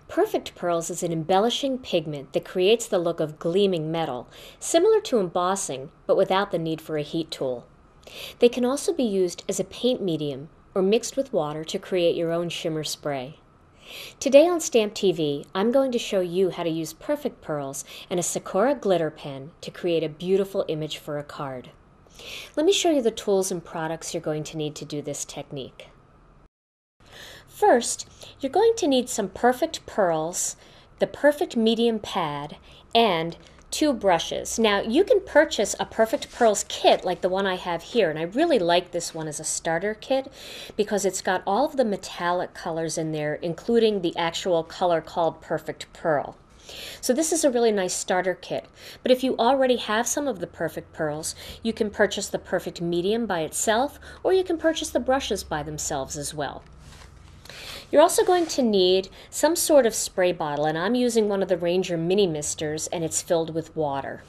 Perfect pearls is an embellishing pigment that creates the look of gleaming metal, similar to embossing, but without the need for a heat tool. They can also be used as a paint medium or mixed with water to create your own shimmer spray. Today on Stamp TV, I'm going to show you how to use perfect pearls and a Sakura glitter pen to create a beautiful image for a card. Let me show you the tools and products you're going to need to do this technique. First, you're going to need some perfect pearls, the perfect medium pad, and 2 brushes. Now, you can purchase a perfect pearls kit like the one I have here, and I really like this one as a starter kit because it's got all of the metallic colors in there, including the actual color called perfect pearl. So this is a really nice starter kit, but if you already have some of the perfect pearls, you can purchase the perfect medium by itself, or you can purchase the brushes by themselves as well. You're also going to need some sort of spray bottle, and I'm using one of the Ranger mini misters, and it's filled with water.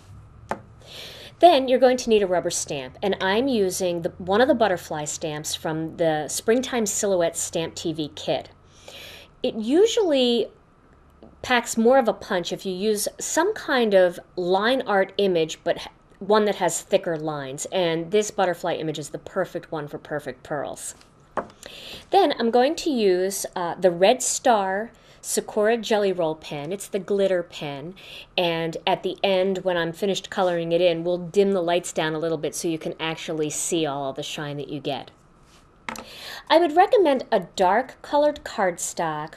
Then you're going to need a rubber stamp, and I'm using one of the butterfly stamps from the Springtime Silhouette Stamp TV kit. It usually packs more of a punch if you use some kind of line art image, but one that has thicker lines, and this butterfly image is the perfect one for perfect pearls. Then I'm going to use the Red Star Sakura Jelly Roll pen. It's the glitter pen, and at the end when I'm finished coloring it in, we'll dim the lights down a little bit so you can actually see all the shine that you get. I would recommend a dark colored cardstock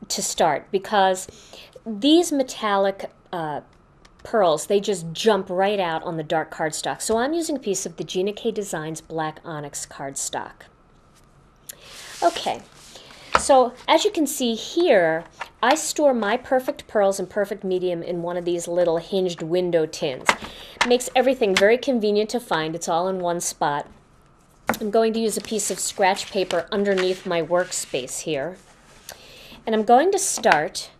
to start because these metallic pearls, they just jump right out on the dark cardstock. So I'm using a piece of the Gina K Designs Black Onyx cardstock. Okay, so as you can see here, I store my perfect pearls and perfect medium in one of these little hinged window tins. It makes everything very convenient to find. It's all in one spot. I'm going to use a piece of scratch paper underneath my workspace here. And I'm going to start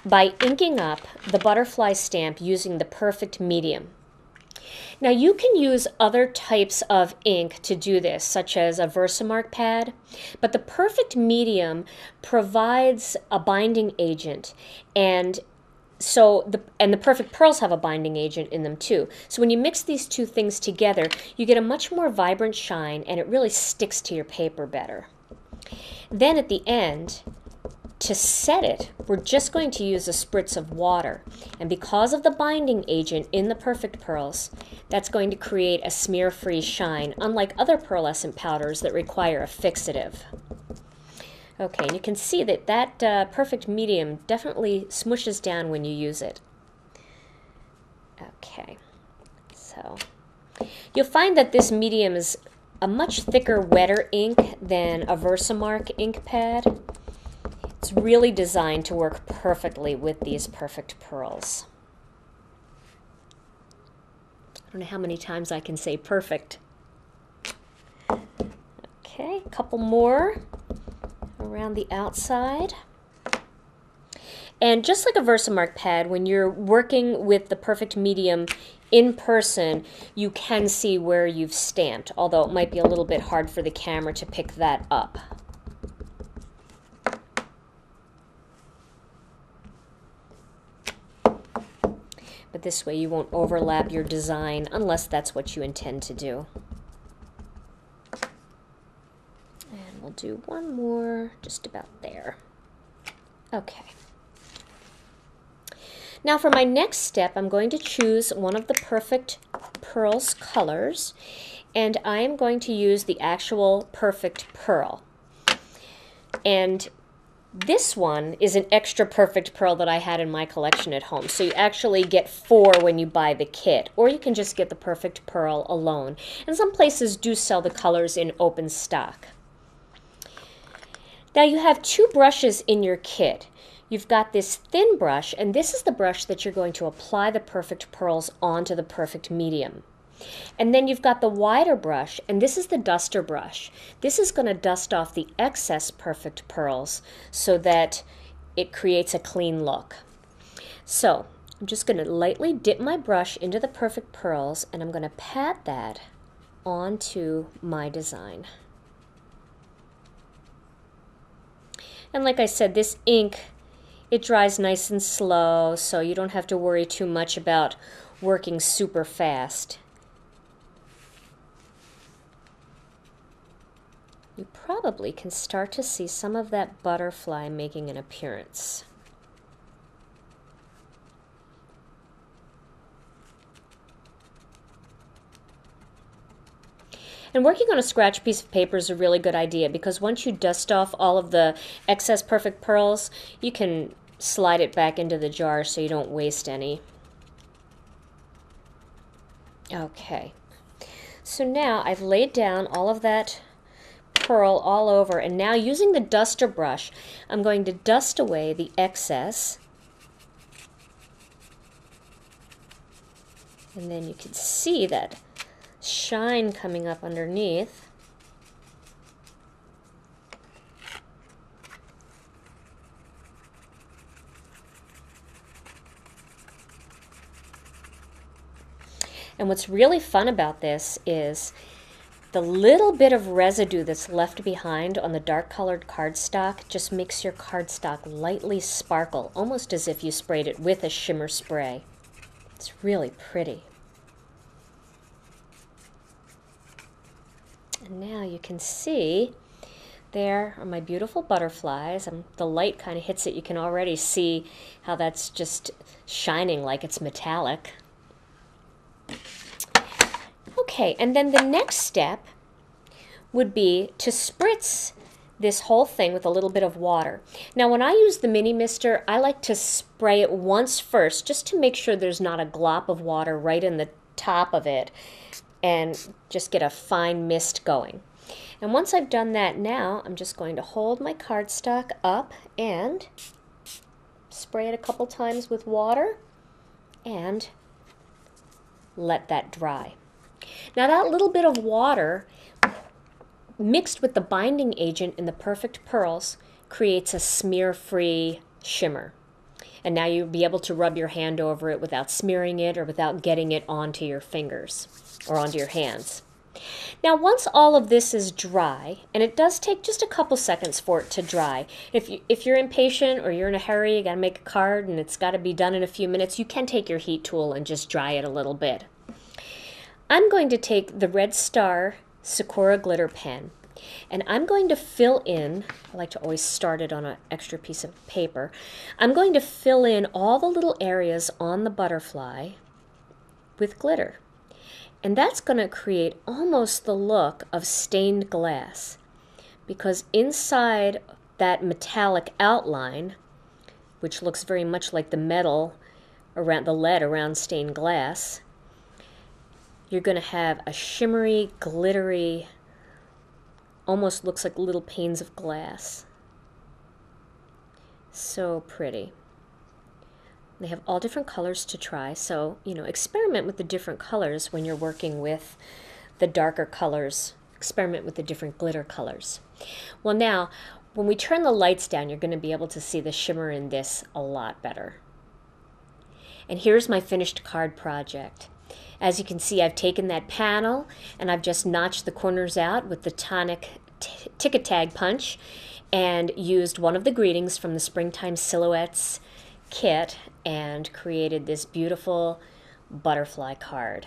by inking up the butterfly stamp using the perfect medium. Now you can use other types of ink to do this, such as a Versamark pad, but the perfect medium provides a binding agent, and the perfect pearls have a binding agent in them too. So when you mix these two things together, you get a much more vibrant shine, and it really sticks to your paper better. Then at the end, to set it, we're just going to use a spritz of water. And because of the binding agent in the perfect pearls, that's going to create a smear-free shine, unlike other pearlescent powders that require a fixative. Okay, and you can see that perfect medium definitely smushes down when you use it. Okay, so you'll find that this medium is a much thicker, wetter ink than a Versamark ink pad. It's really designed to work perfectly with these perfect pearls. I don't know how many times I can say perfect. Okay, a couple more around the outside. And just like a Versamark pad, when you're working with the perfect medium in person, you can see where you've stamped, although it might be a little bit hard for the camera to pick that up. But this way you won't overlap your design unless that's what you intend to do. And we'll do one more just about there. Okay. Now for my next step, I'm going to choose one of the perfect pearls colors, and I am going to use the actual perfect pearl. And this one is an extra perfect pearl that I had in my collection at home. So you actually get 4 when you buy the kit, or you can just get the perfect pearl alone. And some places do sell the colors in open stock. Now you have 2 brushes in your kit. You've got this thin brush, and this is the brush that you're going to apply the perfect pearls onto the perfect medium. And then you've got the wider brush, and this is the duster brush. This is going to dust off the excess perfect pearls so that it creates a clean look. So I'm just going to lightly dip my brush into the perfect pearls, and I'm going to pat that onto my design. And like I said, this ink It dries nice and slow, so you don't have to worry too much about working super fast. You probably can start to see some of that butterfly making an appearance. And working on a scratch piece of paper is a really good idea because once you dust off all of the excess perfect pearls, you can slide it back into the jar so you don't waste any. Okay, so now I've laid down all of that pearl all over, and now using the duster brush, I'm going to dust away the excess. And then you can see that shine coming up underneath. And what's really fun about this is the little bit of residue that's left behind on the dark colored cardstock just makes your cardstock lightly sparkle, almost as if you sprayed it with a shimmer spray. It's really pretty. And now you can see there are my beautiful butterflies. The light kind of hits it. You can already see how that's just shining like it's metallic. Okay, and then the next step would be to spritz this whole thing with a little bit of water. Now when I use the mini mister, I like to spray it once first just to make sure there's not a glop of water right in the top of it and just get a fine mist going. And once I've done that, now I'm just going to hold my cardstock up and spray it a couple times with water and let that dry. Now that little bit of water mixed with the binding agent in the perfect pearls creates a smear-free shimmer. And now you'll be able to rub your hand over it without smearing it or without getting it onto your fingers or onto your hands. Now once all of this is dry, and it does take just a couple seconds for it to dry, if you're impatient or you're in a hurry, you got to make a card and it's got to be done in a few minutes, you can take your heat tool and just dry it a little bit. I'm going to take the Red Star Sakura glitter pen, and I'm going to fill in, I like to always start it on an extra piece of paper, I'm going to fill in all the little areas on the butterfly with glitter. And that's going to create almost the look of stained glass, because inside that metallic outline, which looks very much like the metal around the lead around stained glass, you're going to have a shimmery, glittery, almost looks like little panes of glass. So pretty. They have all different colors to try, so, experiment with the different colors when you're working with the darker colors. Experiment with the different glitter colors. Well, now, when we turn the lights down, you're going to be able to see the shimmer in this a lot better. And here's my finished card project. As you can see, I've taken that panel and I've just notched the corners out with the tonic Tick-a-Tag punch and used one of the greetings from the Springtime Silhouettes kit and created this beautiful butterfly card.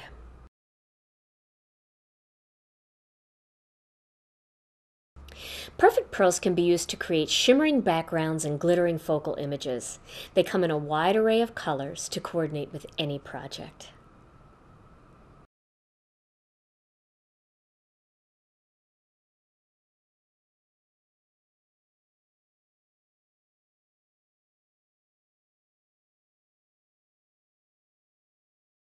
Perfect pearls can be used to create shimmering backgrounds and glittering focal images. They come in a wide array of colors to coordinate with any project.